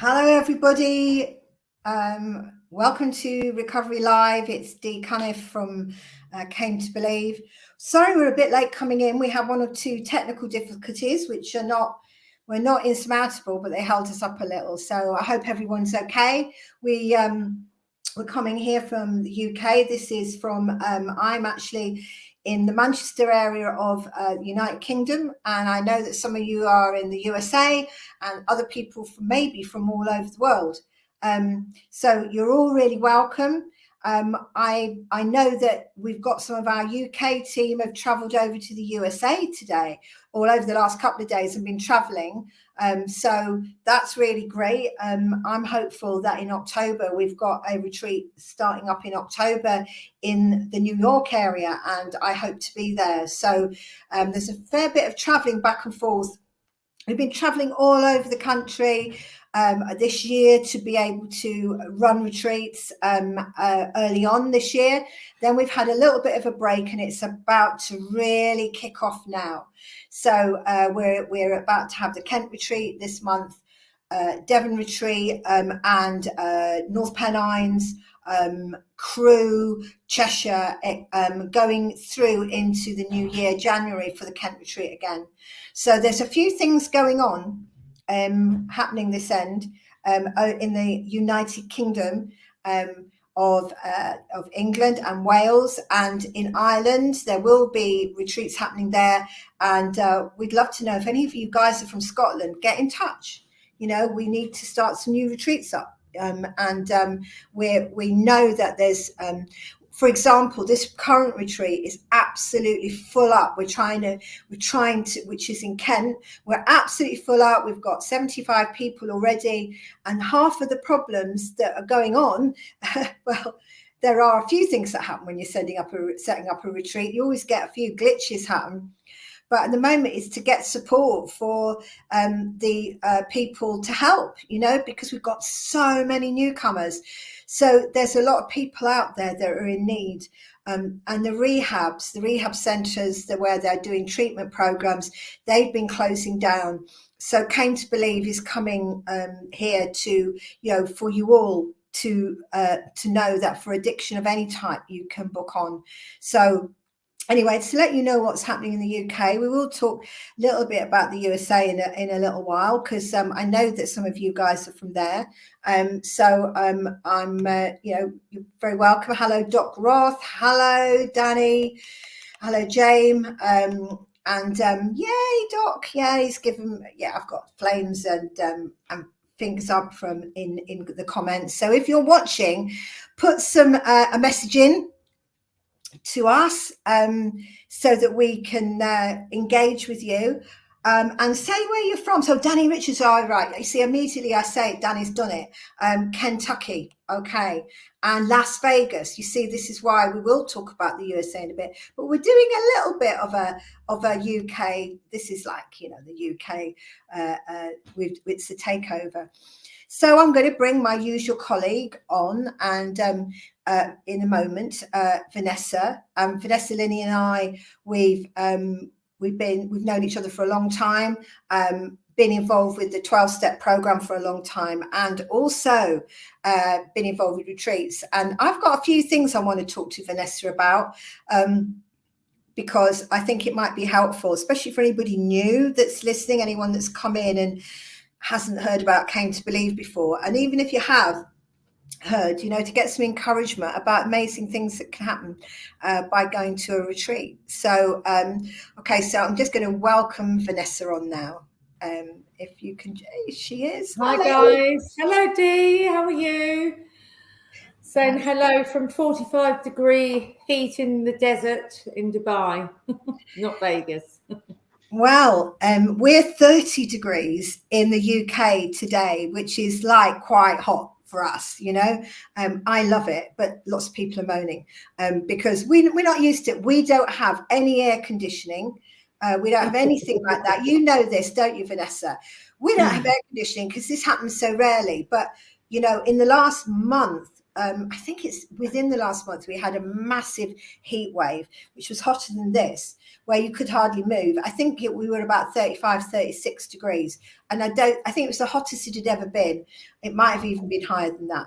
Hello, everybody. Welcome to Recovery Live. It's Dee Cuniff from Came to Believe. Sorry, we're a bit late coming in. We had one or two technical difficulties, which were not insurmountable, but they held us up a little. So I hope everyone's okay. We're coming here from the UK. This is from I'm actually in the Manchester area of the United Kingdom, and I know that some of you are in the USA and other people maybe from all over the world. So you're all really welcome. I know that we've got some of our UK team have travelled over to the USA today, all over the last couple of days, and been travelling. So that's really great. I'm hopeful that in October we've got a retreat starting up in October in the New York area, and I hope to be there. So there's a fair bit of travelling back and forth. We've been travelling all over the country this year to be able to run retreats early on this year. Then we've had a little bit of a break, and it's about to really kick off now. So we're about to have the Kent retreat this month, Devon retreat, and North Pennines, Crewe, Cheshire, going through into the new year, January, for the Kent retreat again. So there's a few things going on happening this end in the United Kingdom of England and Wales, and in Ireland there will be retreats happening there, and we'd love to know if any of you guys are from Scotland. Get in touch. You know, we need to start some new retreats up, and we know that there's for example, this current retreat is absolutely full up. We're trying to, which is in Kent. We're absolutely full up. We've got 75 people already, and half of the problems that are going on, well, there are a few things that happen when you're setting up a retreat. You always get a few glitches happen. But at the moment, it's to get support for the people to help, you know, because we've got so many newcomers. So there's a lot of people out there that are in need. And the rehab centres where they're doing treatment programs, they've been closing down. So Came to Believe is coming here to, you know, for you all to know that for addiction of any type, you can book on. So anyway, to let you know what's happening in the UK, we will talk a little bit about the USA in a little while, because I know that some of you guys are from there. So I'm, you know, you're very welcome. Hello, Doc Roth. Hello, Danny. Hello, James. And yay, Doc. Yeah, he's given. Yeah, I've got flames and fingers up from in the comments. So if you're watching, put some a message in to us so that we can engage with you, and say where you're from. So Danny Richards, right, you see, immediately I say Danny's done it. Kentucky, okay, and Las Vegas. You see, this is why we will talk about the USA in a bit, but we're doing a little bit of a UK. This is like, you know, the UK with it's the takeover. So I'm going to bring my usual colleague on, and in a moment, Vanessa. Vanessa, Linney, and I, we've known each other for a long time. Been involved with the 12-step program for a long time, and also been involved with retreats. And I've got a few things I want to talk to Vanessa about. Because I think it might be helpful, especially for anybody new that's listening, anyone that's come in and hasn't heard about Came to Believe before. And even if you have heard, you know, to get some encouragement about amazing things that can happen by going to a retreat. So, okay, so I'm just going to welcome Vanessa on now. If you can, she is. Hi, guys. Hello, Dee. How are you? Saying hello from 45-degree heat in the desert in Dubai, not Vegas. Well, we're 30 degrees in the UK today, which is like quite hot for us, you know. I love it, but lots of people are moaning because we're not used to it. We don't have any air conditioning. We don't have anything like that. You know this, don't you, Vanessa? We don't have air conditioning because this happens so rarely. But, you know, in the last month, I think it's within the last month, we had a massive heat wave, which was hotter than this, where you could hardly move. I think we were about 35, 36 degrees. And I think it was the hottest it had ever been. It might have even been higher than that.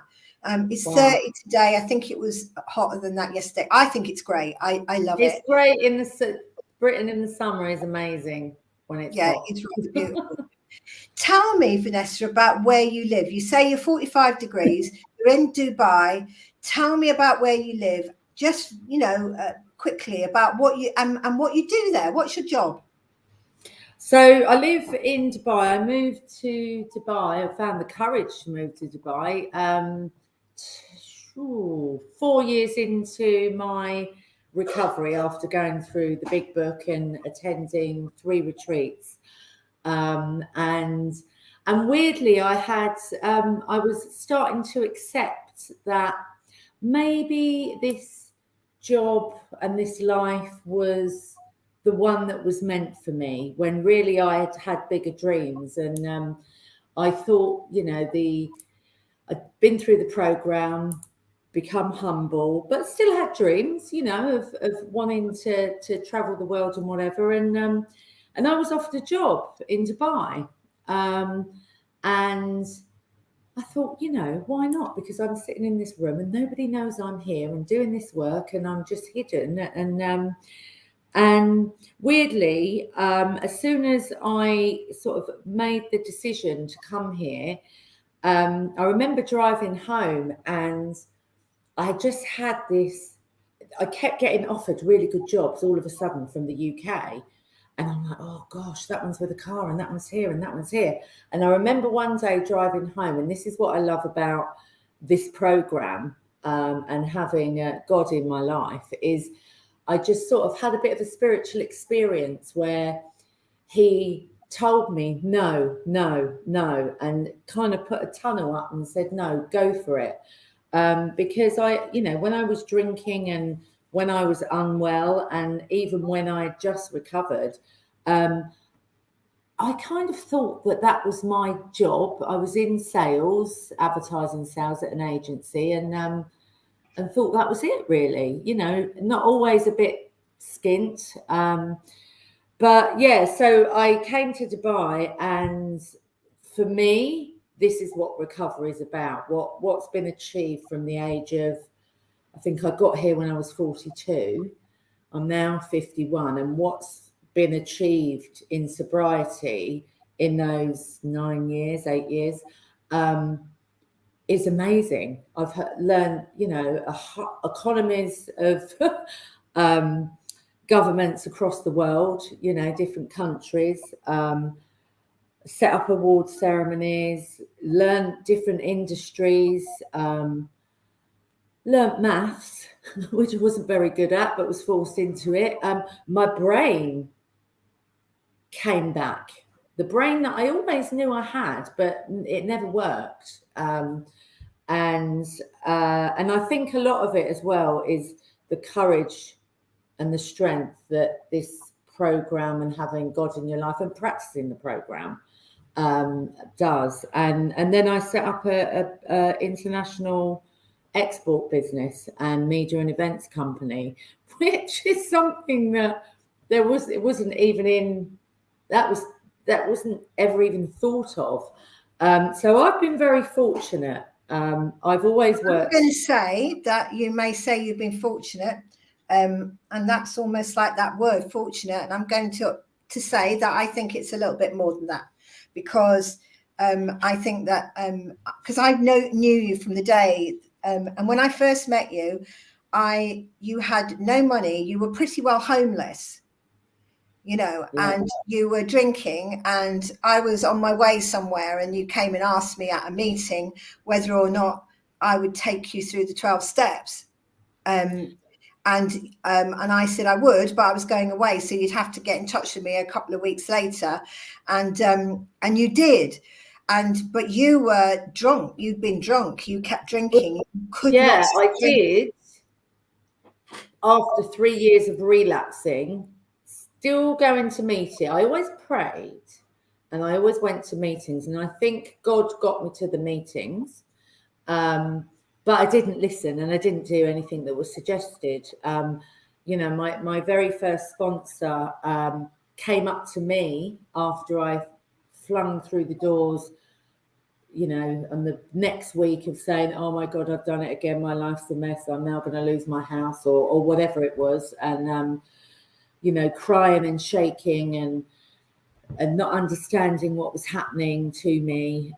It's Wow. 30 today. I think it was hotter than that yesterday. I think it's great. I love it. It's great in the Britain in the summer is amazing when it's hot. It's really beautiful. Tell me, Vanessa, about where you live. You say you're 45 degrees. You're in Dubai. Tell me about where you live. Just quickly about what you and what you do there. What's your job? So I live in Dubai. I moved to Dubai. I found the courage to move to Dubai 4 years into my recovery after going through the big book and attending 3 retreats. And weirdly, I was starting to accept that maybe this job and this life was the one that was meant for me, when really I had bigger dreams. And I thought, I'd been through the program, become humble, but still had dreams, of wanting to travel the world and whatever. And I was offered a job in Dubai. And I thought, why not? Because I'm sitting in this room and nobody knows I'm here and doing this work, and I'm just hidden. And weirdly, as soon as I sort of made the decision to come here, I remember driving home and I just had this, I kept getting offered really good jobs all of a sudden from the UK. And I'm like, oh gosh, that one's with a car and that one's here and that one's here. And I remember one day driving home, and this is what I love about this program and having God in my life, is I just sort of had a bit of a spiritual experience where he told me, no, no, no, and kind of put a tunnel up and said, no, go for it. Because when I was drinking and when I was unwell, and even when I just recovered, I kind of thought that was my job. I was in sales, advertising sales at an agency, and thought that was it, really. Not always a bit skint. But yeah, so I came to Dubai, and for me, this is what recovery is about. What's been achieved from the age of, I think I got here when I was 42. I'm now 51, and what's been achieved in sobriety in those 8 years, is amazing. I've learned, economies of governments across the world, different countries, set up award ceremonies, learned different industries, learnt maths, which I wasn't very good at, but was forced into it. My brain came back. The brain that I always knew I had, but it never worked. And I think a lot of it as well is the courage and the strength that this program and having God in your life and practicing the program does. And then I set up a international export business and media and events company, which is something that it wasn't ever even thought of. So I've been very fortunate. I've always worked. I'm going to say that you may say you've been fortunate, and that's almost like that word, fortunate. And I'm going to say that I think it's a little bit more than that, because I think that because I knew you from the day, and when I first met you, you had no money, you were pretty well homeless, and you were drinking, and I was on my way somewhere, and you came and asked me at a meeting whether or not I would take you through the 12 steps. And I said I would, but I was going away, so you'd have to get in touch with me a couple of weeks later, and you did, but you were drunk. You'd been drunk. You kept drinking. You could not. I did. After 3 years of relapsing, still going to meeting. I always prayed, and I always went to meetings, and I think God got me to the meetings. But but I didn't listen, and I didn't do anything that was suggested. You know, my very first sponsor came up to me after I flung through the doors, you know, and the next week of saying, oh my God, I've done it again. My life's a mess. I'm now going to lose my house, or whatever it was. And, you know, crying and shaking and not understanding what was happening to me.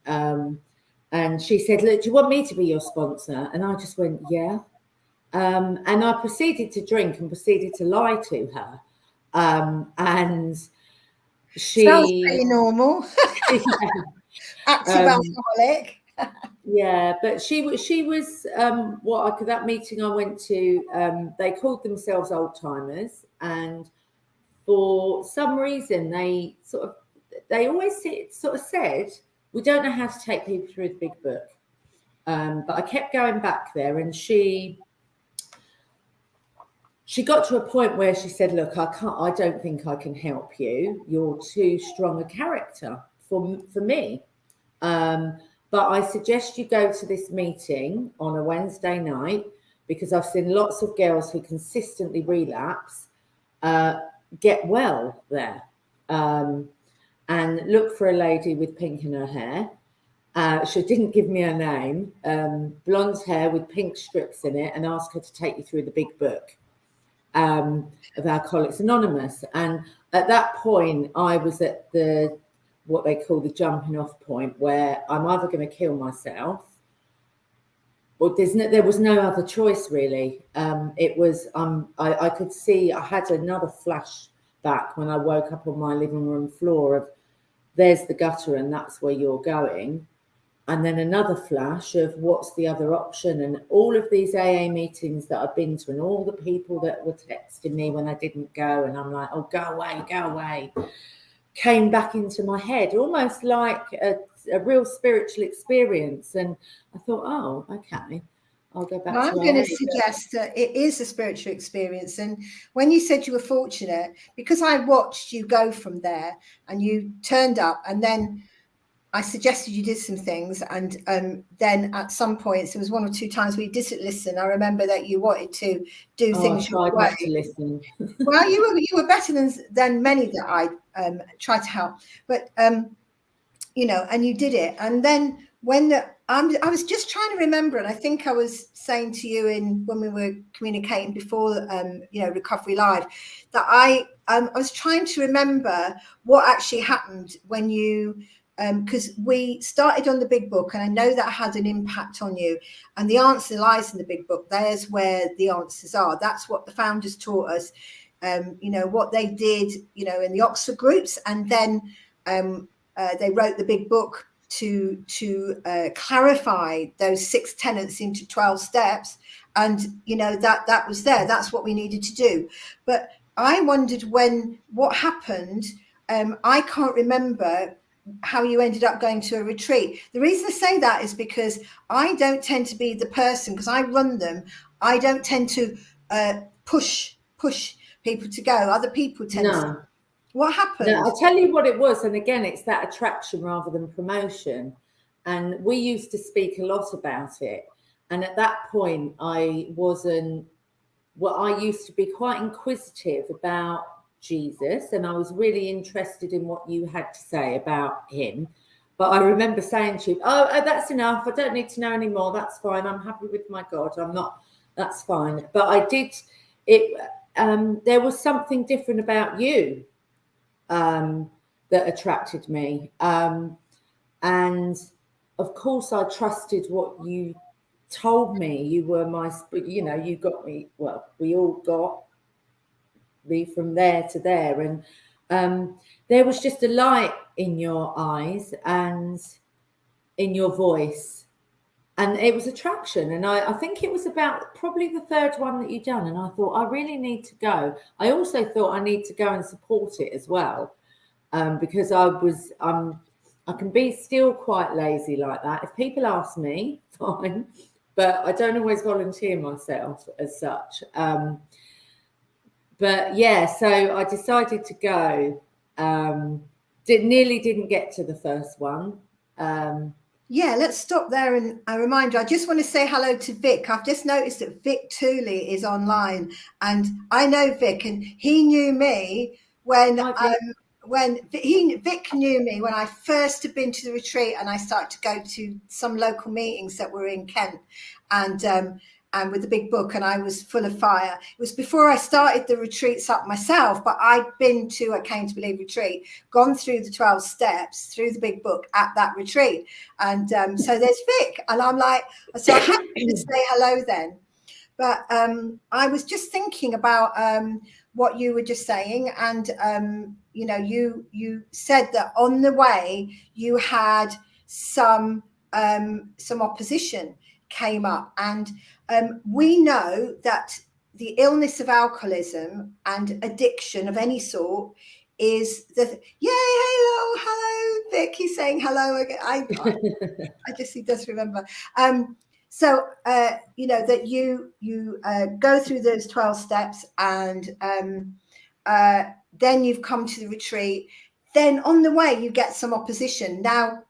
And she said, look, do you want me to be your sponsor? And I just went, yeah. And I proceeded to drink and proceeded to lie to her. And she... Sounds pretty normal. Yeah. Active alcoholic. Yeah, but she was that meeting I went to, they called themselves old timers, and for some reason they always sort of said, we don't know how to take people through the big book. But I kept going back there, and she got to a point where she said, look, I don't think I can help you. You're too strong a character for me. But I suggest you go to this meeting on a Wednesday night, because I've seen lots of girls who consistently relapse get well there. And look for a lady with pink in her hair. She didn't give me her name. Blonde hair with pink strips in it, and ask her to take you through the big book of Alcoholics Anonymous. And at that point, I was at what they call the jumping off point, where I'm either going to kill myself, or there was no other choice really. It was I could see, I had another flashback when I woke up on my living room floor of, there's the gutter and that's where you're going. And then another flash of, what's the other option? And all of these AA meetings that I've been to, and all the people that were texting me when I didn't go, and I'm like, oh, go away, came back into my head, almost like a real spiritual experience. And I thought, oh, okay, I'll go back. I'm going to suggest that it is a spiritual experience. And when you said you were fortunate, because I watched you go from there and you turned up, and then I suggested you did some things, and then at some points, there was 1 or 2 times where you didn't listen. I remember that you wanted to do things. I tried not to listen. Well, you were better than many that I tried to help, but you know, and you did it. And then when I was just trying to remember, and I think I was saying to you when we were communicating before, you know, Recovery Live, that I was trying to remember what actually happened when you. Because we started on the big book, and I know that had an impact on you, and the answer lies in the big book. There's where the answers are. That's what the founders taught us, you know, what they did, you know, in the Oxford groups, and then they wrote the big book to clarify those 6 tenets into 12 steps, and you know, that was there. That's what we needed to do. But I wondered what happened. I can't remember how you ended up going to a retreat. The reason I say that is because I don't tend to be the person, because I run them, I don't tend to push people to go. Other people tend to. What happened? No, I'll tell you what it was. And again, it's that attraction rather than promotion. And we used to speak a lot about it. And at that point, I used to be quite inquisitive about Jesus, and I was really interested in what you had to say about him. But I remember saying to you, oh, that's enough, I don't need to know anymore, that's fine, I'm happy with my God, that's fine. But I did it, there was something different about you that attracted me, and of course I trusted what you told me. You were you know, you got me, well, we all got me from there to there, and there was just a light in your eyes and in your voice, and it was attraction. And I think it was about probably the 3rd one that you'd done, and I thought, I really need to go. I also thought I need to go and support it as well, because I can be still quite lazy like that. If people ask me, fine, but I don't always volunteer myself as such. But yeah, so I decided to go. Nearly didn't get to the first one. Yeah, let's stop there. And a reminder, I just want to say hello to Vic. I've just noticed that Vic Tooley is online, and I know Vic, and he knew me when Vic knew me when I first had been to the retreat, and I started to go to some local meetings that were in Kent, and with the big book, and I was full of fire. It was before I started the retreats up myself, but I'd been to a Came to Believe retreat, gone through the 12 steps through the big book at that retreat. And so there's Vic, and I'm like, so I had to say hello then. But I was just thinking about what you were just saying, and you know, you said that on the way you had some opposition came up, and we know that the illness of alcoholism and addiction of any sort is the hello Vic, he's saying hello again. I just, he does remember. So you know that you go through those 12 steps, and then you've come to the retreat. Then on the way you get some opposition. Now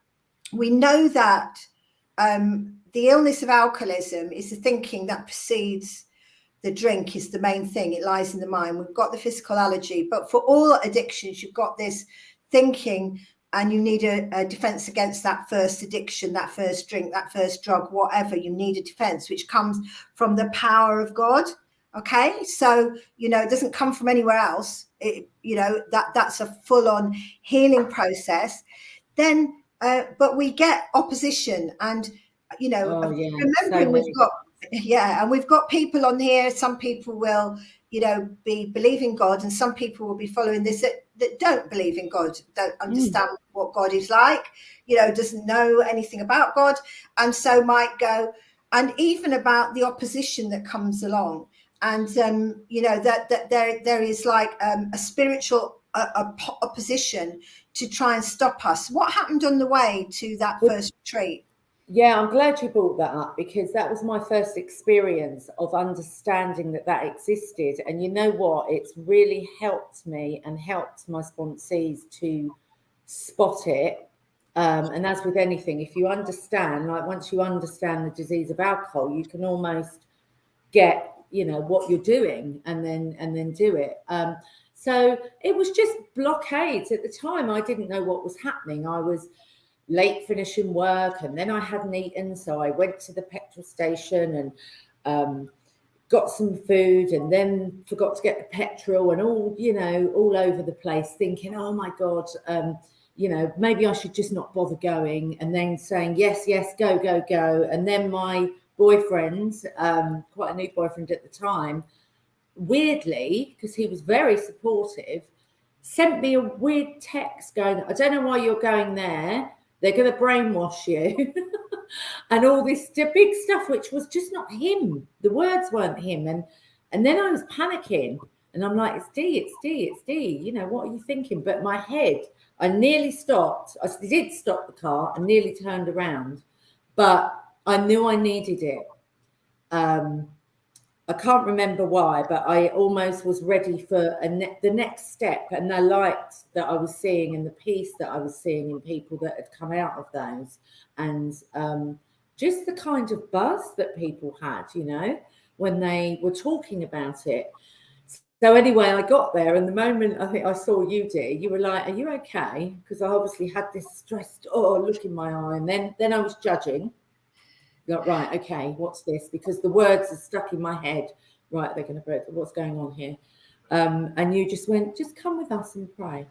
we know that the illness of alcoholism is the thinking that precedes the drink is the main thing. It lies in the mind. We've got the physical allergy, but for all addictions, you've got this thinking, and you need a defense against that first addiction, that first drink, that first drug, whatever. You need a defense, which comes from the power of God. Okay, so you know it doesn't come from anywhere else. You know that's a full-on healing process. Then, but we get opposition, and you know, remembering we've got. Yeah, and we've got people on here. Some people will, you know, be believing God, and some people will be following this that don't believe in God, don't understand what God is like, you know, doesn't know anything about God, and so might go, and even about the opposition that comes along, and you know that there is like a spiritual opposition to try and stop us. What happened on the way to that first retreat? Yeah, I'm glad you brought that up, because that was my first experience of understanding that existed. And you know what? It's really helped me and helped my sponsees to spot it. And as with anything, if you understand, like once you understand the disease of alcohol, you can almost get, you know, what you're doing and then do it. So it was just blockades at the time. I didn't know what was happening. I was late finishing work, and then I hadn't eaten, so I went to the petrol station and got some food, and then forgot to get the petrol, and all, you know, all over the place, thinking, oh my God, you know, maybe I should just not bother going, and then saying yes, go, and then my boyfriend, quite a new boyfriend at the time, weirdly, because he was very supportive, sent me a weird text going, I don't know why you're going there. They're going to brainwash you. And all this big stuff, which was just not him. The words weren't him. And then I was panicking. And I'm like, it's D. You know, what are you thinking? But my head, I nearly stopped. I did stop the car and nearly turned around. But I knew I needed it. I can't remember why, but I almost was ready for the next step, and the light that I was seeing and the peace that I was seeing in people that had come out of those, and just the kind of buzz that people had, you know, when they were talking about it. So anyway, I got there, and the moment I think I saw you, Dee, you were like, are you okay? Because I obviously had this stressed look in my eye, and then I was judging. Like, right, okay, what's this? Because the words are stuck in my head. Right, they're going to break. What's going on here? And you just went, just come with us and pray.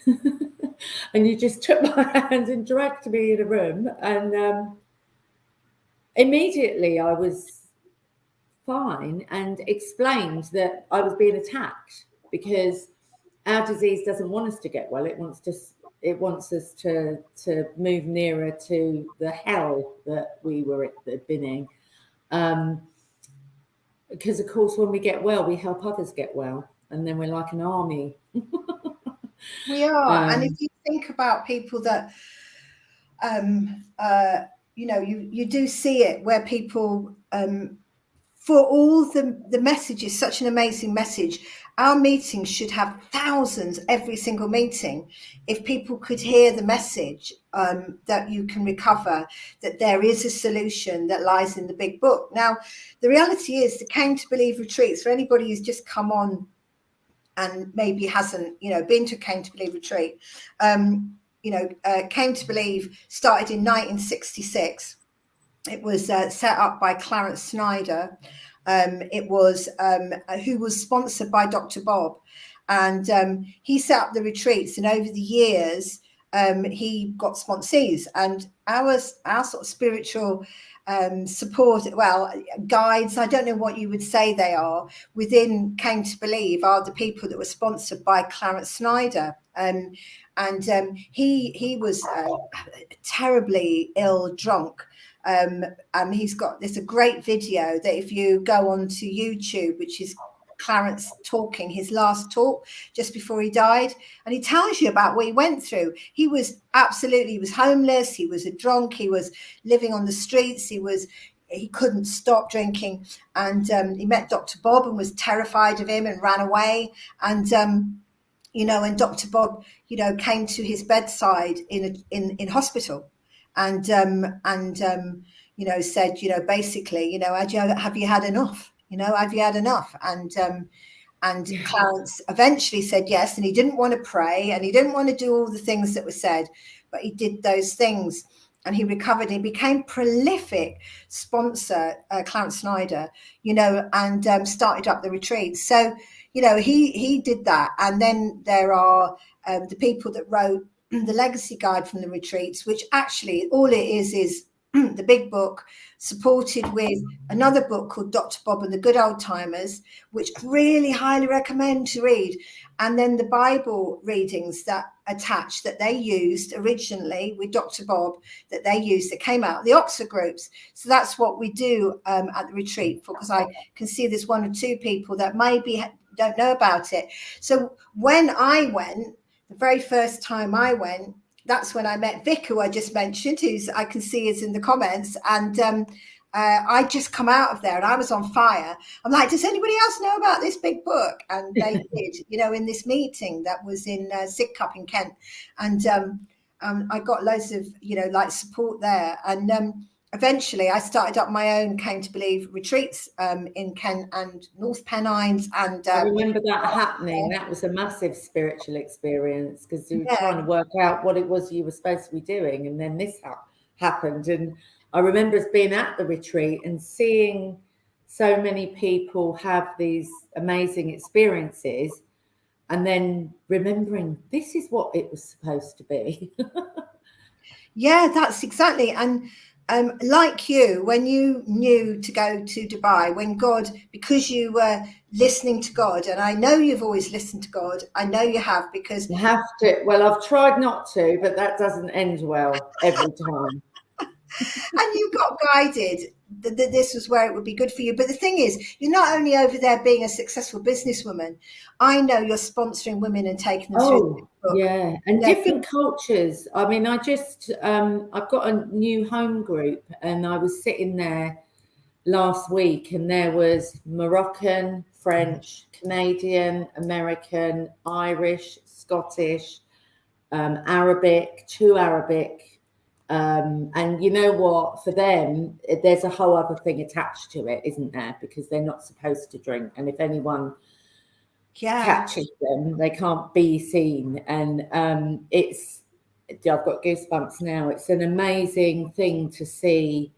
And you just took my hand and dragged me in a room. And immediately I was fine, and explained that I was being attacked because our disease doesn't want us to get well. It wants us to move nearer to the hell that we were been in. Because of course, when we get well, we help others get well, and then we're like an army. We are. And if you think about people that, you know, you do see it where people, for all the message is such an amazing message, our meetings should have thousands every single meeting. If people could hear the message that you can recover, that there is a solution that lies in the big book. Now, the reality is the Came to Believe retreats, for anybody who's just come on and maybe hasn't, been to a Came to Believe retreat, Came to Believe started in 1966. It was set up by Clarence Snyder. It was who was sponsored by Dr. Bob, and he set up the retreats. And over the years, he got sponsees, and our sort of spiritual support, guides, I don't know what you would say they are, within Came to Believe are the people that were sponsored by Clarence Snyder. He was terribly ill, drunk. There's a great video that if you go onto YouTube, which is Clarence talking his last talk just before he died, and he tells you about what he went through. He was homeless, he was a drunk, he was living on the streets, he couldn't stop drinking, and he met Dr. Bob and was terrified of him and ran away. And and Dr. Bob came to his bedside in hospital, and said, basically, have you had enough? Have you had enough? And Clarence eventually said yes, and he didn't want to pray, and he didn't want to do all the things that were said, but he did those things, and he recovered. He became prolific sponsor, Clarence Snyder, and started up the retreats. So, he did that. And then there are the people that wrote the legacy guide from the retreats, which actually all it is the big book, supported with another book called Dr. Bob and the Good Old Timers, which really highly recommend to read. And then the Bible readings that attached that they used originally with Dr. Bob, that came out of the Oxford groups. So that's what we do at the retreat, because I can see there's one or two people that maybe don't know about it. So when I went, the very first time I went, that's when I met Vic, who I just mentioned, who's I can see is in the comments. And I just come out of there and I was on fire. I'm like, does anybody else know about this big book? And they did, in this meeting that was in Sidcup in Kent. And I got loads of, support there. And eventually I started up my own Came to Believe retreats in Kent and North Pennines. And I remember that happening. That was a massive spiritual experience, because you were trying to work out what it was you were supposed to be doing, and then this happened. And I remember us being at the retreat and seeing so many people have these amazing experiences, and then remembering this is what it was supposed to be. Yeah, that's exactly. And like you, when you knew to go to Dubai, when God, because you were listening to God, and I know you've always listened to God, I know you have, because you have to. Well, I've tried not to, but that doesn't end well every time. And you got guided that this was where it would be good for you. But the thing is, you're not only over there being a successful businesswoman, I know you're sponsoring women and taking them through the book. Yeah, and different cultures. I mean, I've got a new home group, and I was sitting there last week, and there was Moroccan, French, Canadian, American, Irish, Scottish, Arabic, two Arabic. And you know what, for them, there's a whole other thing attached to it, isn't there? Because they're not supposed to drink. And if anyone catches them, they can't be seen. And I've got goosebumps now. It's an amazing thing to see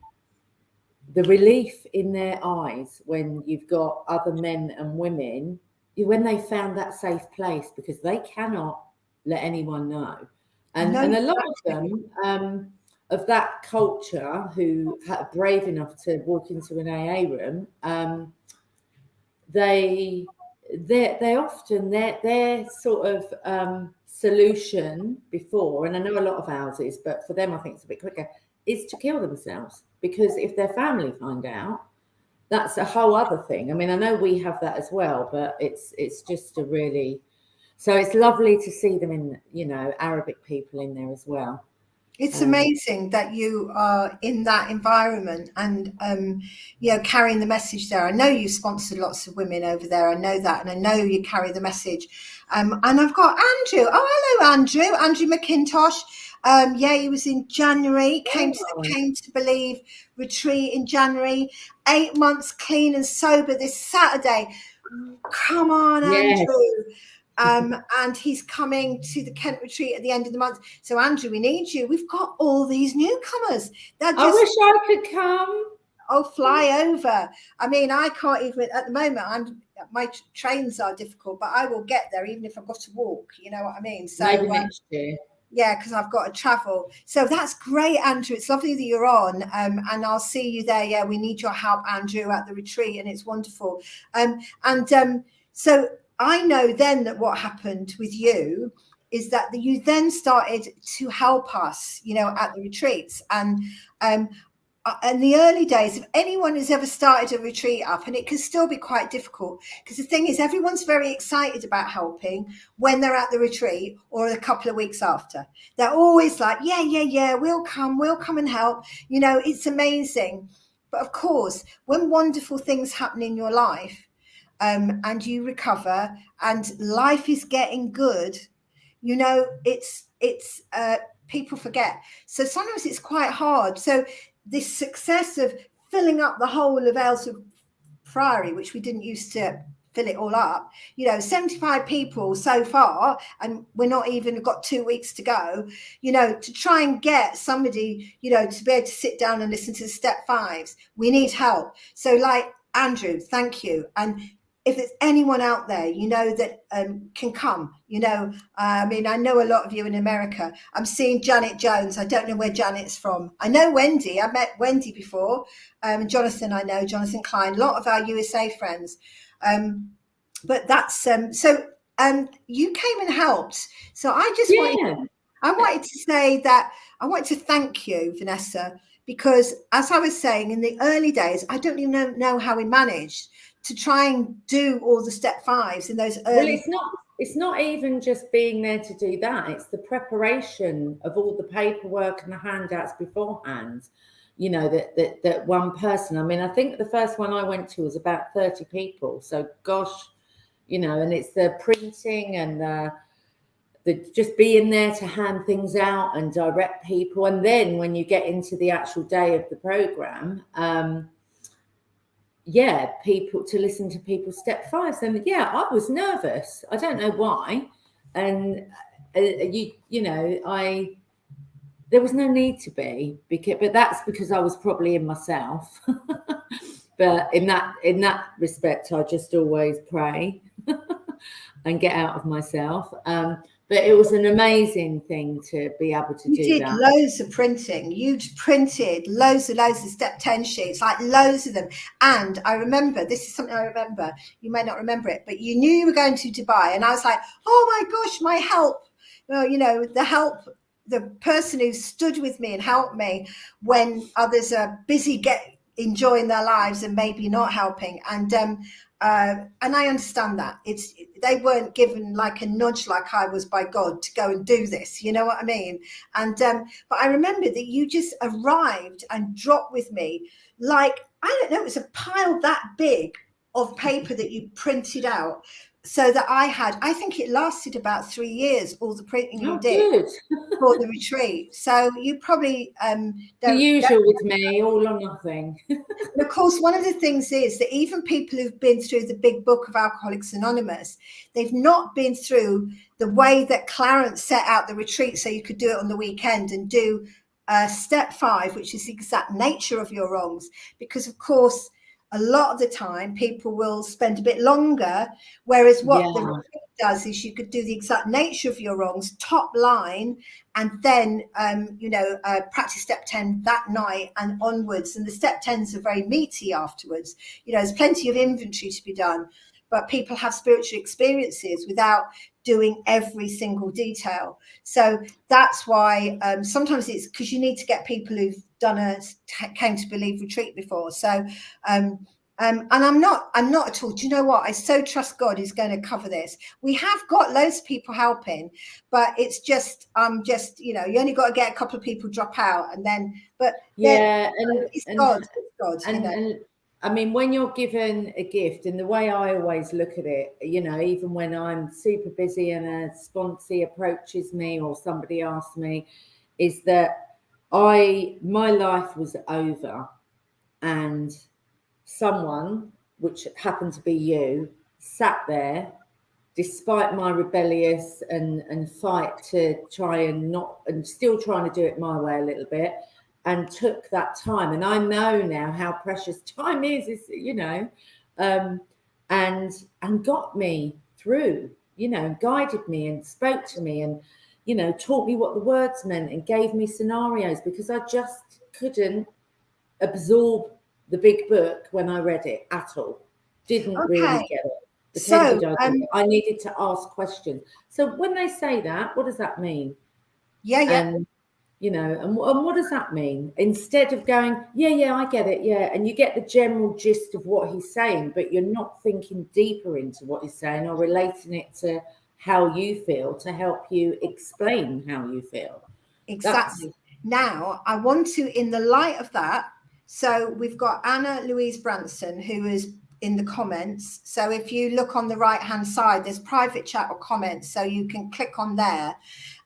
the relief in their eyes when you've got other men and women, when they found that safe place, because they cannot let anyone know. And a lot of them, of that culture, who are brave enough to walk into an AA room, they often their sort of solution before, and I know a lot of ours is, but for them I think it's a bit quicker, is to kill themselves, because if their family find out, that's a whole other thing. I mean, I know we have that as well, but it's just a really, so it's lovely to see them in, Arabic people in there as well. It's amazing that you are in that environment and, carrying the message there. I know you sponsored lots of women over there. I know that. And I know you carry the message. And I've got Andrew. Oh, hello, Andrew McIntosh. He was in January, came to Believe retreat in January, 8 months clean and sober this Saturday. Come on, Yes. Andrew. And he's coming to the Kent retreat at the end of the month. So, Andrew, we need you. We've got all these newcomers. I wish I could come. Oh, fly over. I mean, I can't even, at the moment, my trains are difficult, but I will get there even if I've got to walk. You know what I mean? So maybe next year. Yeah, because I've got to travel. So that's great, Andrew. It's lovely that you're on, and I'll see you there. Yeah, we need your help, Andrew, at the retreat, and it's wonderful. So I know then that what happened with you is that you then started to help us, at the retreats. And in the early days, if anyone has ever started a retreat up, and it can still be quite difficult, because the thing is, everyone's very excited about helping when they're at the retreat or a couple of weeks after. They're always like, yeah, we'll come and help. It's amazing. But of course, when wonderful things happen in your life, and you recover and life is getting good, it's people forget. So sometimes it's quite hard. So this success of filling up the whole of Aylesford Priory, which we didn't used to fill it all up, 75 people so far, and we're not even got 2 weeks to go, to try and get somebody, to be able to sit down and listen to the step fives, we need help. So like Andrew, thank you. And if there's anyone out there, that can come, I know a lot of you in America. I'm seeing Janet Jones. I don't know where Janet's from. I know Wendy. I met Wendy before. Jonathan, I know Jonathan Klein. A lot of our USA friends. But that's you came and helped. So I just wanted to say that I wanted to thank you, Vanessa, because as I was saying, in the early days, I don't even know how we managed to try and do all the step fives in those early. Well, it's not even just being there to do that. It's the preparation of all the paperwork and the handouts beforehand. That one person. I mean, I think the first one I went to was about 30 people. So gosh, and it's the printing and the just being there to hand things out and direct people. And then when you get into the actual day of the program, people to listen to people's step fives. And I was nervous. I don't know why. And there was no need to be, but that's because I was probably in myself. But in that respect, I just always pray and get out of myself. But it was an amazing thing to be able to do that. You did loads of printing. You printed loads of step 10 sheets, like loads of them. And I remember, this is something I remember, you may not remember it, but you knew you were going to Dubai. And I was like, oh my gosh, my help. Well, the help, the person who stood with me and helped me when others are busy enjoying their lives and maybe not helping. And I understand that they weren't given like a nudge like I was by God to go and do this, you know what I mean? And but I remember that you just arrived and dropped with me like, I don't know, it was a pile that big of paper that you printed out, so that I think it lasted about 3 years, all the printing you did for the retreat. So you probably the usual with me, all or nothing. And of course, one of the things is that even people who've been through the big book of Alcoholics Anonymous, they've not been through the way that Clarence set out the retreat so you could do it on the weekend and do step 5, which is the exact nature of your wrongs. Because of course, a lot of the time people will spend a bit longer, whereas what the retreat does is you could do the exact nature of your wrongs, top line, and then practice step 10 that night and onwards. And the step 10s are very meaty afterwards. There's plenty of inventory to be done, but people have spiritual experiences without doing every single detail. So that's why sometimes it's because you need to get people who've done came to believe retreat before. So And I'm not at all. Do you know what? I so trust God is going to cover this. We have got loads of people helping, but it's just, you know, you only got to get a couple of people drop out, and then, but Yeah, it's God, you know. and I mean, when you're given a gift, and the way I always look at it, you know, even when I'm super busy and a sponsee approaches me or somebody asks me, is that my life was over, and someone, which happened to be you, sat there despite my rebellious and fight to try and not, and still trying to do it my way a little bit, and took that time. And I know now how precious time is, you know, and got me through, you know, guided me and spoke to me and, you know, taught me what the words meant and gave me scenarios, because I just couldn't absorb the big book when I read it at all. Didn't really Okay. get it. So, I needed to ask questions. So when they say that, what does that mean? yeah. And, you know, and what does that mean? Instead of going, yeah, I get it, yeah, and you get the general gist of what he's saying, but you're not thinking deeper into what he's saying or relating it to how you feel to help you explain how you feel. Exactly. Now, I want to, in the light of that, so we've got Anna Louise Branson, who is in the comments. So if you look on the right-hand side, there's private chat or comments, so you can click on there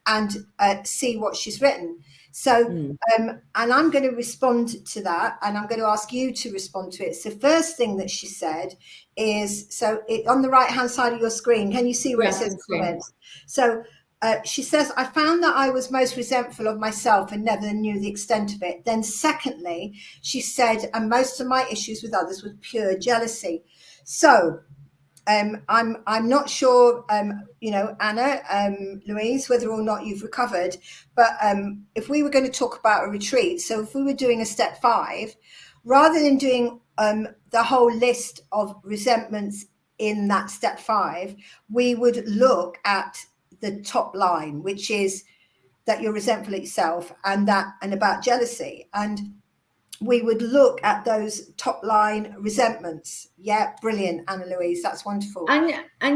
and see what she's written. So, and I'm going to respond to that, and I'm going to ask you to respond to it. So, first thing that she said is, so on the right-hand side of your screen, can you see where it says comments? So, she says, I found that I was most resentful of myself and never knew the extent of it. Then secondly, she said, and most of my issues with others was pure jealousy. So I'm not sure, you know, Anna, Louise, whether or not you've recovered, but if we were going to talk about a retreat, so if we were doing a step 5, rather than doing the whole list of resentments in that step 5, we would look at the top line, which is that you're resentful of yourself and about jealousy, and we would look at those top line resentments. Yeah, brilliant, Anna Louise, that's wonderful. And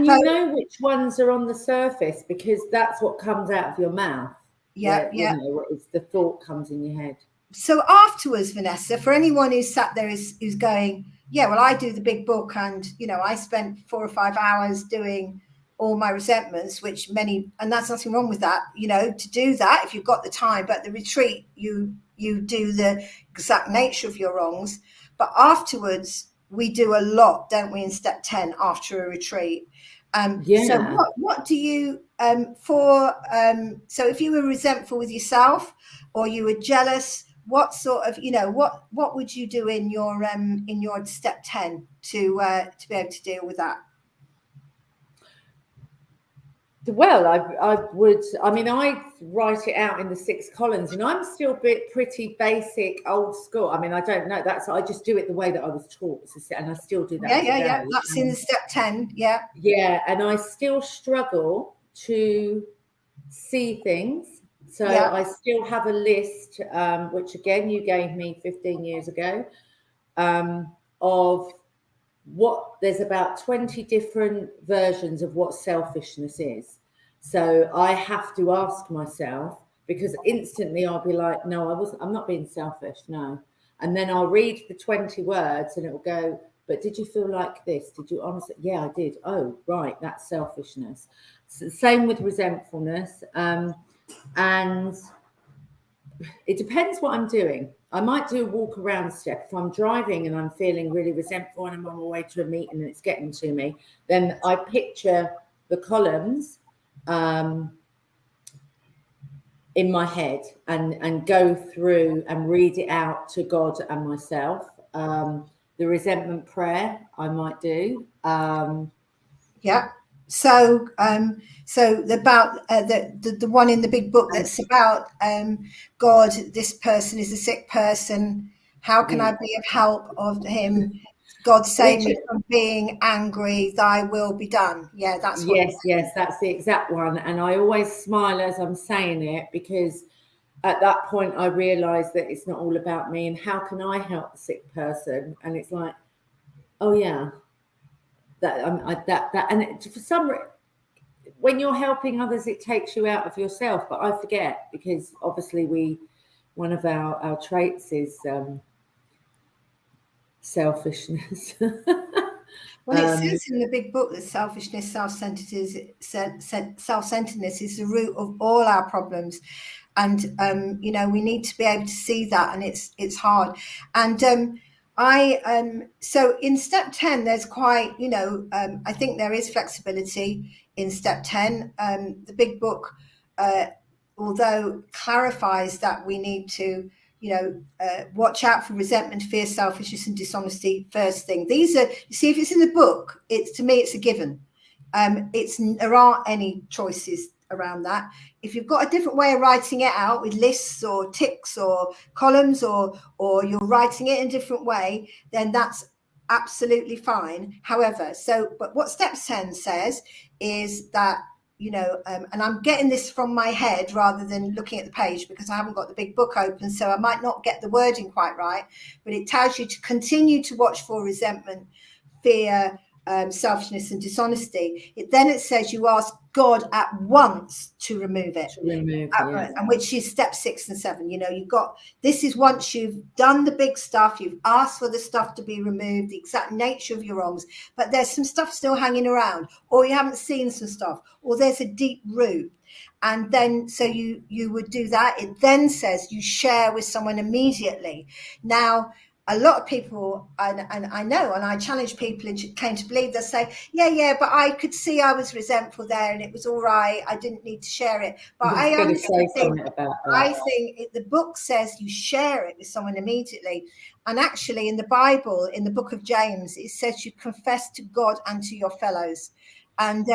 you know which ones are on the surface, because that's what comes out of your mouth. Yeah. You know, it's the thought comes in your head. So afterwards, Vanessa, for anyone who's sat there who's going, yeah, well, I do the big book, and you know, I spent 4 or 5 hours doing all my resentments, which many, and that's nothing wrong with that, you know, to do that if you've got the time. But the retreat, you do the exact nature of your wrongs. But afterwards, we do a lot, don't we, in step 10 after a retreat. So what do you so if you were resentful with yourself or you were jealous, what sort of, you know, what would you do in your step 10 to be able to deal with that? Well, I would, I mean, I write it out in the 6 columns, and I'm still pretty basic, old school. I mean, I don't know, I just do it the way that I was taught, and I still do that. Yeah. That's in the step 10. Yeah. Yeah, and I still struggle to see things. So I still have a list, which again, you gave me 15 years ago, of there's about 20 different versions of what selfishness is. So I have to ask myself, because instantly I'll be like, no, I'm not being selfish, no. And then I'll read the 20 words and it will go, but did you feel like this? Did you honestly? Yeah, I did. Oh, right, that's selfishness. So same with resentfulness. And it depends what I'm doing. I might do a walk around step. If I'm driving and I'm feeling really resentful and I'm on my way to a meeting and it's getting to me, then I picture the columns in my head and go through and read it out to God and myself. The resentment prayer I might do. Yeah. So about the one in the big book that's about God, this person is a sick person. How can I be of help of him? God save me from being angry, thy will be done. Yeah, that's what. Yes, that's the exact one. And I always smile as I'm saying it, because at that point I realize that it's not all about me, and how can I help the sick person? And it's like, Oh yeah, that and for some when you're helping others, it takes you out of yourself. But I forget, because obviously one of our traits is selfishness. Well, it says in the big book that selfishness, self-centeredness is the root of all our problems. And we need to be able to see that, and it's hard. And so in step 10, there's quite, I think there is flexibility in step 10. The big book, although clarifies that we need to watch out for resentment, fear, selfishness, and dishonesty first thing. These are, you see, if it's in the book, to me it's a given. There aren't any choices around that. If you've got a different way of writing it out with lists or ticks or columns, or you're writing it in a different way, then that's absolutely fine. However, but what step 10 says is that, and I'm getting this from my head rather than looking at the page, because I haven't got the big book open, so I might not get the wording quite right, but it tells you to continue to watch for resentment, fear, selfishness, and dishonesty. It says you ask God at once to remove it. And which is step 6 and 7. You've got, this is once you've done the big stuff, you've asked for the stuff to be removed, the exact nature of your wrongs, but there's some stuff still hanging around, or you haven't seen some stuff, or there's a deep root. And then, so you would do that. It then says you share with someone immediately. Now, a lot of people, and I know, and I challenge people in Came to Believe, they'll say, yeah, but I could see I was resentful there, and it was all right. I didn't need to share it. But I honestly think, the book says you share it with someone immediately. And actually, in the Bible, in the book of James, it says you confess to God and to your fellows. And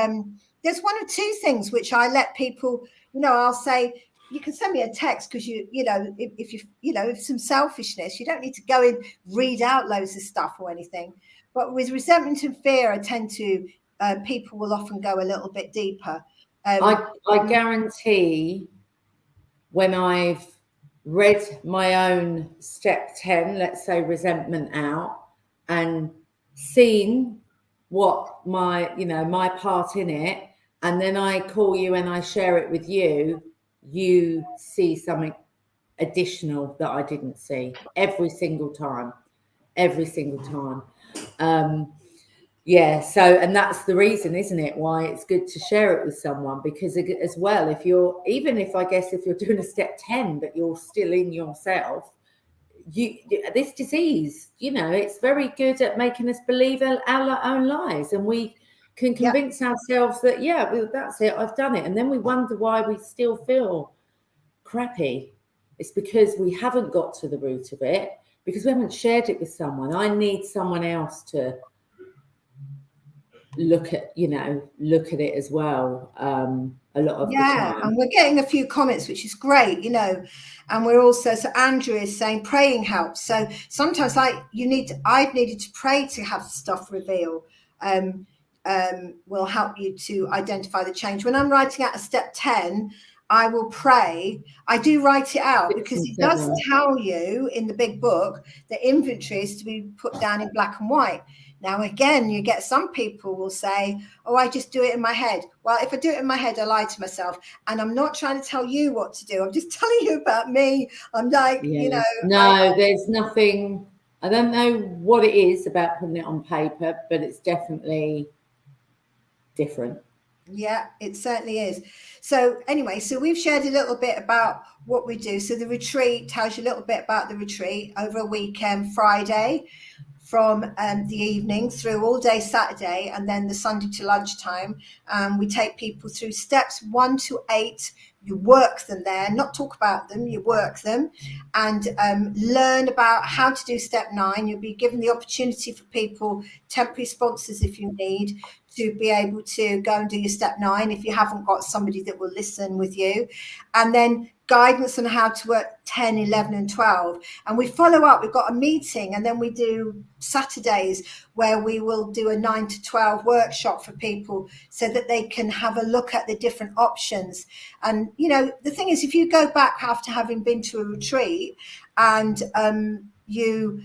there's one or two things which I let people, I'll say, you can send me a text, because if some selfishness, you don't need to go and read out loads of stuff or anything. But with resentment and fear, I tend to, people will often go a little bit deeper. I guarantee, when I've read my own step 10, let's say resentment out, and seen what my part in it, and then I call you and I share it with you, you see something additional that I didn't see every single time. So, and that's the reason, isn't it, why it's good to share it with someone, because as well, if you're doing a step 10 but you're still in yourself, this disease, it's very good at making us believe our own lies, and we can convince ourselves that, that's it, I've done it, and then we wonder why we still feel crappy. It's because we haven't got to the root of it, because we haven't shared it with someone. I need someone else to look at it as well, a lot of the time. And we're getting a few comments, which is great, and we're also, so Andrew is saying praying helps. So sometimes I've needed to pray to have stuff reveal, will help you to identify the change. When I'm writing out a step 10, I will pray. I do write it out, because it does tell you in the big book that inventory is to be put down in black and white. Now, again, you get some people will say, oh, I just do it in my head. Well, if I do it in my head, I lie to myself. And I'm not trying to tell you what to do. I'm just telling you about me. I'm like, No, there's nothing. I don't know what it is about putting it on paper, but it's definitely different. Yeah, it certainly is. So anyway, so we've shared a little bit about what we do. So the retreat tells you a little bit about the retreat over a weekend, Friday, from the evening through all day Saturday, and then the Sunday to lunchtime. We take people through steps 1 to 8. You work them there, not talk about them, you work them, and learn about how to do step 9. You'll be given the opportunity for people, temporary sponsors if you need, to be able to go and do your step 9 if you haven't got somebody that will listen with you. And then guidance on how to work 10, 11 and 12. And we follow up. We've got a meeting, and then we do Saturdays where we will do a 9 to 12 workshop for people so that they can have a look at the different options. And, the thing is, if you go back after having been to a retreat and you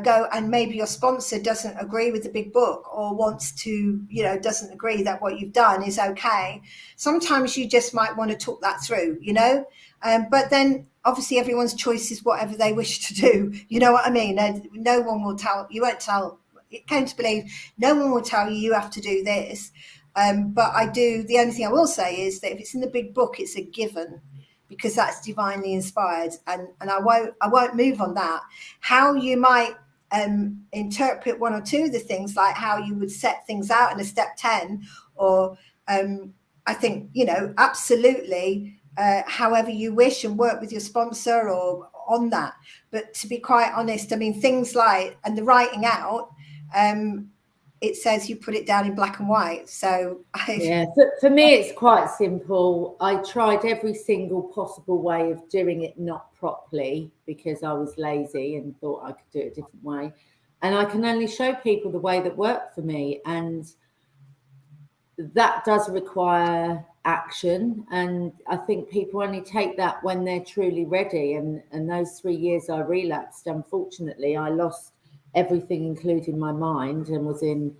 go, and maybe your sponsor doesn't agree with the big book, or wants to, doesn't agree that what you've done is okay. Sometimes you just might want to talk that through, but then obviously everyone's choice is whatever they wish to do. You know what I mean? And no one will it came to believe, no one will tell you have to do this. But the only thing I will say is that if it's in the big book, it's a given, because that's divinely inspired, and I won't move on that. How you might interpret one or two of the things, like how you would set things out in a step 10, or I think, absolutely, however you wish, and work with your sponsor or on that. But to be quite honest, I mean, things like, and the writing out, it says you put it down in black and white. So for me, it's quite simple. I tried every single possible way of doing it not properly, because I was lazy and thought I could do it a different way. And I can only show people the way that worked for me. And that does require action. And I think people only take that when they're truly ready. And those 3 years I relapsed, unfortunately, I lost everything, including my mind, and was in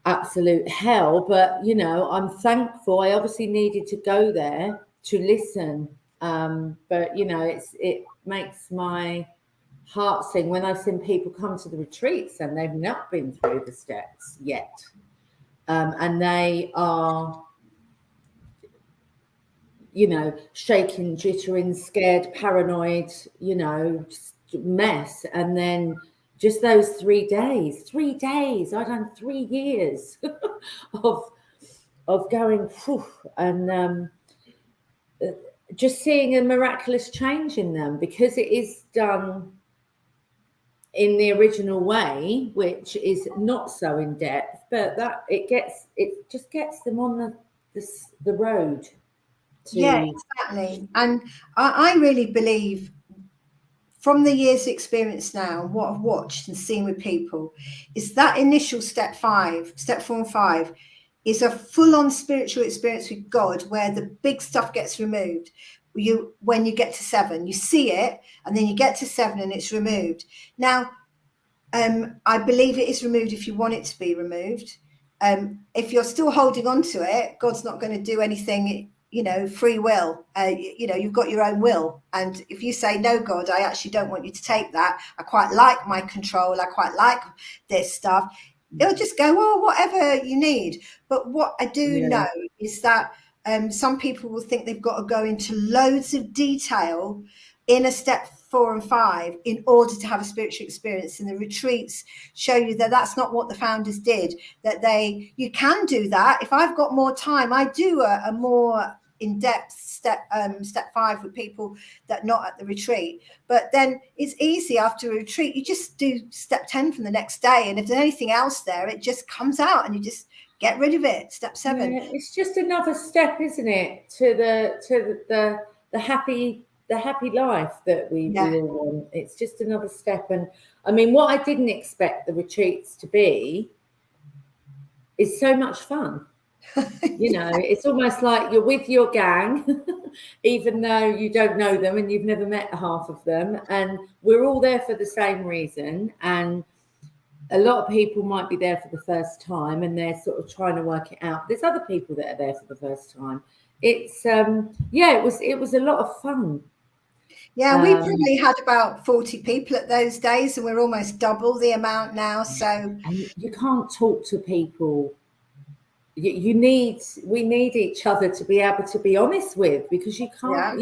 absolute hell. But I'm thankful. I obviously needed to go there to listen, but it makes my heart sing when I've seen people come to the retreats and they've not been through the steps yet, and they are shaking, jittering, scared, paranoid, mess. And then just those 3 days, I've done 3 years of going, whew, and just seeing a miraculous change in them, because it is done in the original way, which is not so in depth, but that it just gets them on the road. Yeah, exactly. And I really believe, from the years experience now, what I've watched and seen with people, is that initial step 4 and 5 is a full-on spiritual experience with God, where the big stuff gets removed. When you get to 7, you see it, and then you get to 7 and it's removed. Now, I believe it is removed if you want it to be removed. If you're still holding on to it, God's not going to do anything. Free will, you've got your own will. And if you say, no, God, I actually don't want you to take that, I quite like my control, I quite like this stuff, it'll just go, well, whatever you need. But what I do know is that some people will think they've got to go into loads of detail in a step 4 and 5 in order to have a spiritual experience. And the retreats show you that that's not what the founders did, that you can do that. If I've got more time, I do a more in-depth step 5 with people that not at the retreat. But then it's easy after a retreat, you just do step 10 from the next day, and if there's anything else there, it just comes out and you just get rid of it. Step 7. Yeah, it's just another step, isn't it, to the happy life that we all want. It's just another step. And I mean, what I didn't expect the retreats to be is so much fun. It's almost like you're with your gang, even though you don't know them and you've never met half of them, and we're all there for the same reason. And a lot of people might be there for the first time and they're sort of trying to work it out. There's other people that are there for the first time. It's it was a lot of fun. Yeah, we probably had about 40 people at those days, and we're almost double the amount now. So, and you can't talk to people. We need each other to be able to be honest with, because you can't,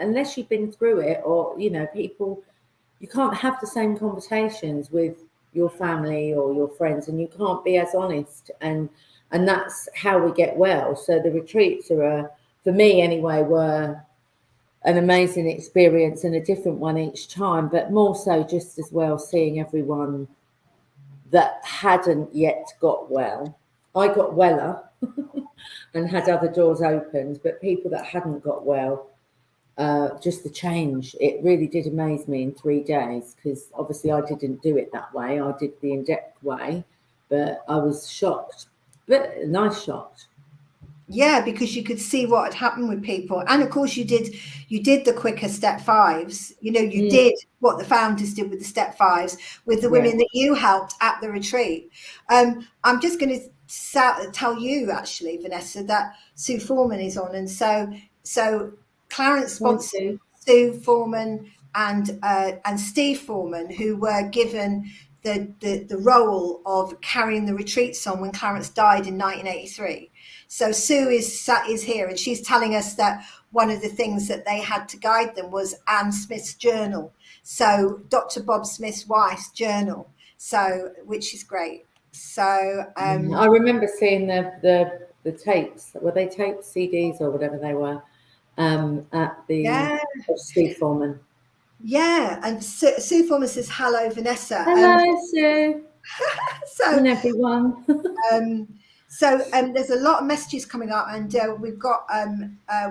unless you've been through it, or people, you can't have the same conversations with your family or your friends, and you can't be as honest, and that's how we get well. So the retreats are, for me anyway, were an amazing experience, and a different one each time, but more so just as well seeing everyone that hadn't yet got well. I got weller and had other doors opened, but people that hadn't got well, just the change, it really did amaze me in 3 days, because obviously I didn't do it that way. I did the in-depth way, but I was shocked, but nice shocked. Yeah, because you could see what had happened with people, and of course you did the quicker step fives. You know, you did what the founders did with the step fives with the women that you helped at the retreat. I'm just going to tell you actually, Vanessa, that Sue Foreman is on, and so Clarence sponsored Sue Foreman and Steve Foreman, who were given the role of carrying the retreats on when Clarence died in 1983. So Sue is here, and she's telling us that one of the things that they had to guide them was Anne Smith's journal. So Dr. Bob Smith's wife's journal. So, which is great. So I remember seeing the tapes. Were they taped CDs or whatever they were? At the Steve Foreman. Yeah, and Sue Foreman says hello, Vanessa. Hello, Sue. So and everyone. So there's a lot of messages coming up, and we've got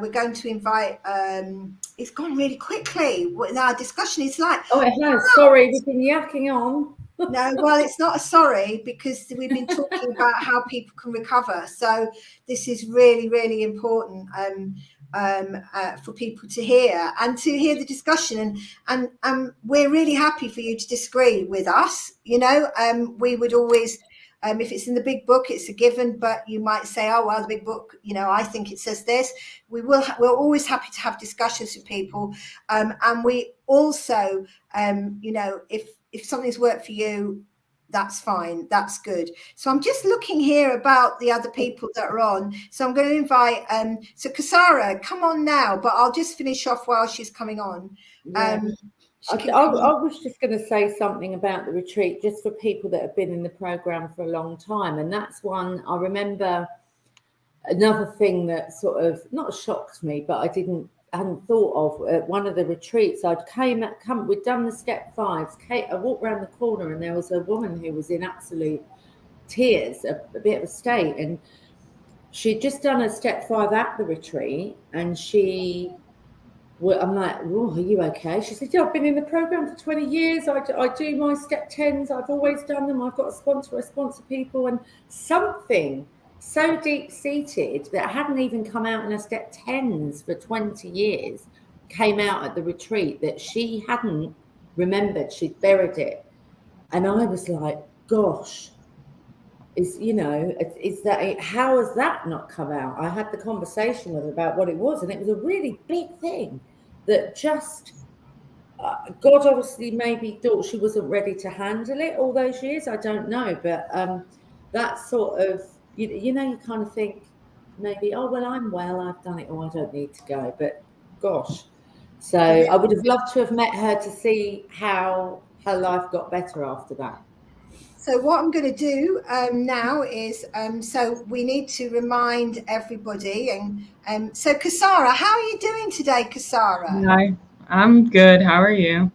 we're going to invite. It's gone really quickly. What our discussion is like. Oh, it has. Sorry, we've been yakking on. No, well, it's not a sorry, because we've been talking about how people can recover. So this is really, really important for people to hear and to hear the discussion. And we're really happy for you to disagree with us. You know, we would always. If it's in the big book, it's a given, but you might say, oh, well, the big book, you know, I think it says this. We're always happy to have discussions with people. And we also, you know, if something's worked for you, that's fine. That's good. So I'm just looking here about the other people that are on. So I'm going to invite, so Kasara, come on now, but I'll just finish off while she's coming on. I was just going to say something about the retreat, just for people that have been in the program for a long time. And that's one I remember. Another thing that sort of not shocked me, but I hadn't thought of at one of the retreats. We'd done the step fives. I walked around the corner and there was a woman who was in absolute tears, a bit of a state, and she'd just done a step five at the retreat, and I'm like, oh, are you okay? She said, yeah, I've been in the program for 20 years. I do my step 10s. I've always done them. I've got a sponsor. I sponsor people. And something so deep-seated that hadn't even come out in her step 10s for 20 years came out at the retreat that she hadn't remembered. She'd buried it. And I was like, gosh, how has that not come out? I had the conversation with her about what it was, and it was a really big thing that just God obviously maybe thought she wasn't ready to handle it all those years. I don't know, but that sort of you kind of think maybe, oh well, I'm well, I've done it, or I don't need to go. But gosh, so I would have loved to have met her to see how her life got better after that. So what I'm going to do now is, so we need to remind everybody. And so Kasara, how are you doing today, Kasara? Hi, I'm good. How are you?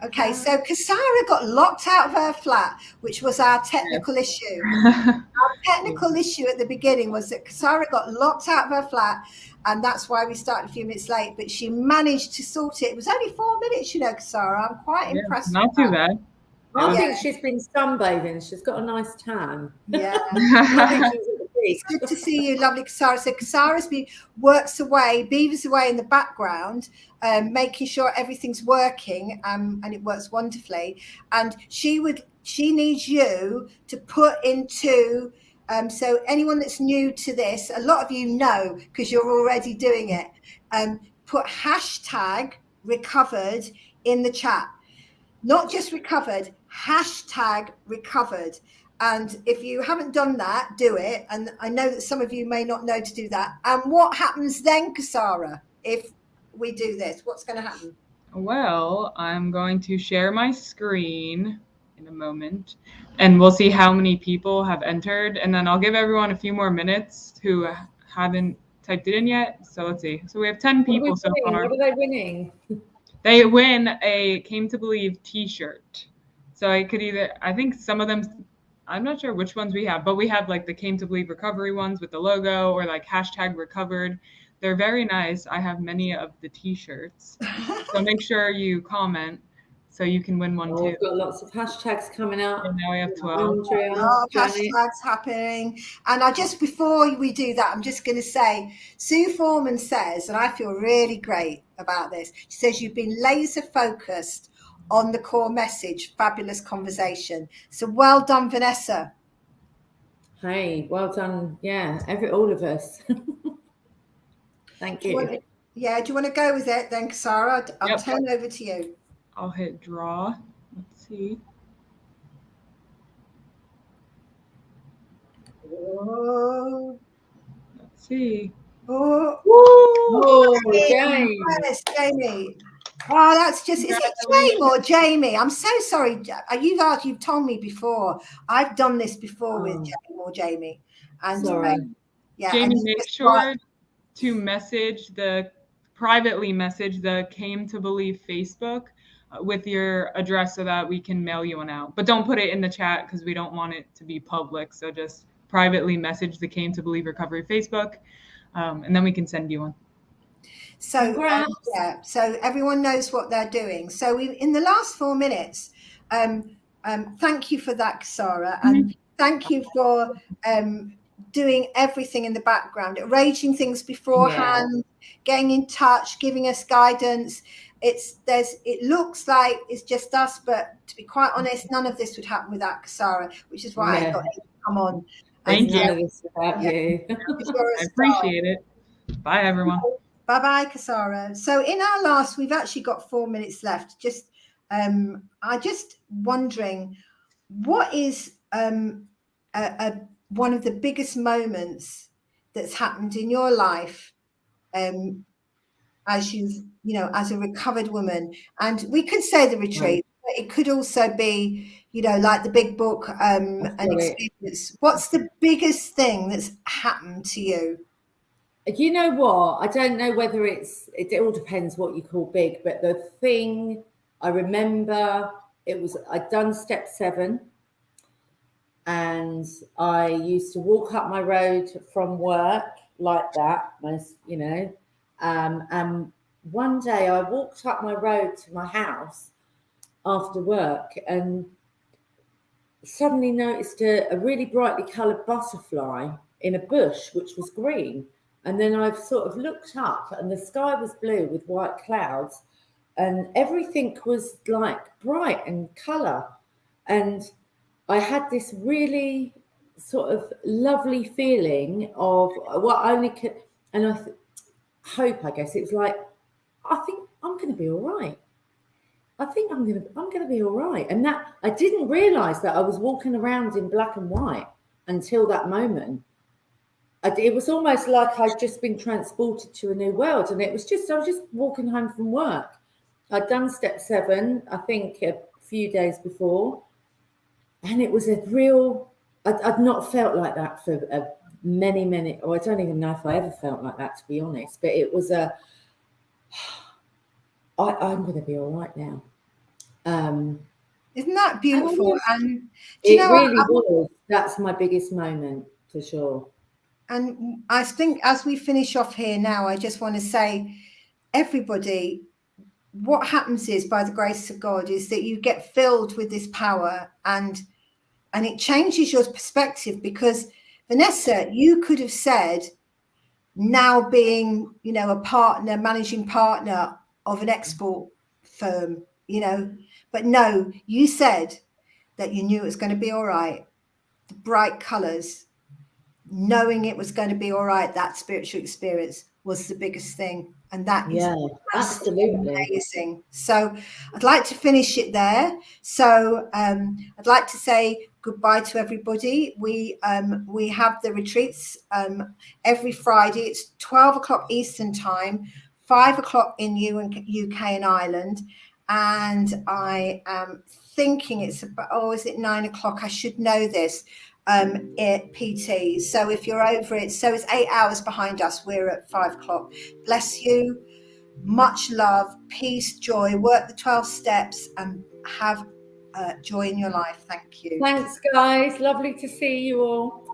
Okay, so Kasara got locked out of her flat, which was our technical issue. Our technical issue at the beginning was that Kasara got locked out of her flat, and that's why we started a few minutes late. But she managed to sort it. It was only 4 minutes, you know, Kasara. I'm quite impressed. Not too bad. I think she's been sunbathing. She's got a nice tan. Yeah. I think she's at the beach. It's good to see you, lovely Kasara. So Kasara's works away, beavers away in the background, making sure everything's working, and it works wonderfully. And she needs you to put into, so anyone that's new to this, a lot of you know because you're already doing it, put hashtag recovered in the chat. Not just recovered, hashtag recovered. And if you haven't done that, do it. And I know that some of you may not know to do that. And what happens then, Kasara, if we do this? What's going to happen? Well, I'm going to share my screen in a moment, and we'll see how many people have entered. And then I'll give everyone a few more minutes who haven't typed it in yet. So let's see. So we have 10 people so far. What are they winning? They win a Came to Believe t-shirt. So I think some of them, I'm not sure which ones we have, but we have like the Came to Believe recovery ones with the logo, or like hashtag recovered. They're very nice. I have many of the t-shirts. So make sure you comment So you can win one too. We've got lots of hashtags coming up. And now we have 12. Andrea, A lot of Janet. hashtags happening. And I just, before we do that, I'm just going to say, Sue Foreman says, and I feel really great about this, she says, you've been laser focused on the core message. Fabulous conversation. So well done, Vanessa. Hey, well done. Yeah, all of us. Thank you. Do you want to go with it then, Sarah? I'll Yep. turn over to you. I'll hit draw. Let's see. Oh. Let's see. Oh, Jamie. Yes, Jamie. Oh, that's just, is it Jamie or Jamie? I'm so sorry. You've told me before. I've done this before with Jamie or Jamie. And sorry. yeah. Jamie, and make sure to privately message the Came to Believe Facebook with your address so that we can mail you one out. But don't put it in the chat because we don't want it to be public. So just privately message the Came to Believe Recovery Facebook, and then we can send you one. So so everyone knows what they're doing. So in the last 4 minutes, thank you for that, Sarah, and thank you for doing everything in the background, arranging things beforehand, getting in touch, giving us guidance. It looks like it's just us, but to be quite honest, none of this would happen without Sarah, which is why I got you to come on. Thank you. None of this without you. I appreciate it. Bye, everyone. Bye-bye, Kasara. So in our last, we've actually got 4 minutes left. Just, I just wondering, what is one of the biggest moments that's happened in your life, as as a recovered woman? And we could say the retreat, but it could also be, like the big book, an experience. What's the biggest thing that's happened to you? You know what? I don't know whether it all depends what you call big, but the thing I remember, I'd done step 7 and I used to walk up my road from work like that, and one day I walked up my road to my house after work and suddenly noticed a really brightly coloured butterfly in a bush, which was green. And then I've sort of looked up and the sky was blue with white clouds and everything was like bright and colour. And I had this really sort of lovely feeling of what only could, and I hope, I guess, it was like, I think I'm going to be all right. I think I'm going to be all right. And that I didn't realise that I was walking around in black and white until that moment. It was almost like I'd just been transported to a new world. And I was just walking home from work. I'd done step 7, I think a few days before. And it was a real, I'd not felt like that for many, or I don't even know if I ever felt like that, to be honest. But it was I'm going to be all right now. Isn't that beautiful? And it really was. That's my biggest moment for sure. And I think as we finish off here now, I just want to say, everybody, what happens is, by the grace of God, is that you get filled with this power and it changes your perspective. Because Vanessa, you could have said, now being, a managing partner of an export firm, but no, you said that you knew it was going to be all right. The bright colors, knowing it was going to be all right, that spiritual experience was the biggest thing. And that is absolutely amazing. So I'd like to finish it there. So I'd like to say goodbye to everybody. We have the retreats every Friday. It's 12 o'clock Eastern time, 5 o'clock in UK and Ireland. And I am thinking it's about, is it 9 o'clock? I should know this. At PT. So if you're over it, so it's 8 hours behind us. We're at 5 o'clock. Bless you. Much love, peace, joy. Work the 12 steps and have joy in your life. Thank you. Thanks, guys. Lovely to see you all.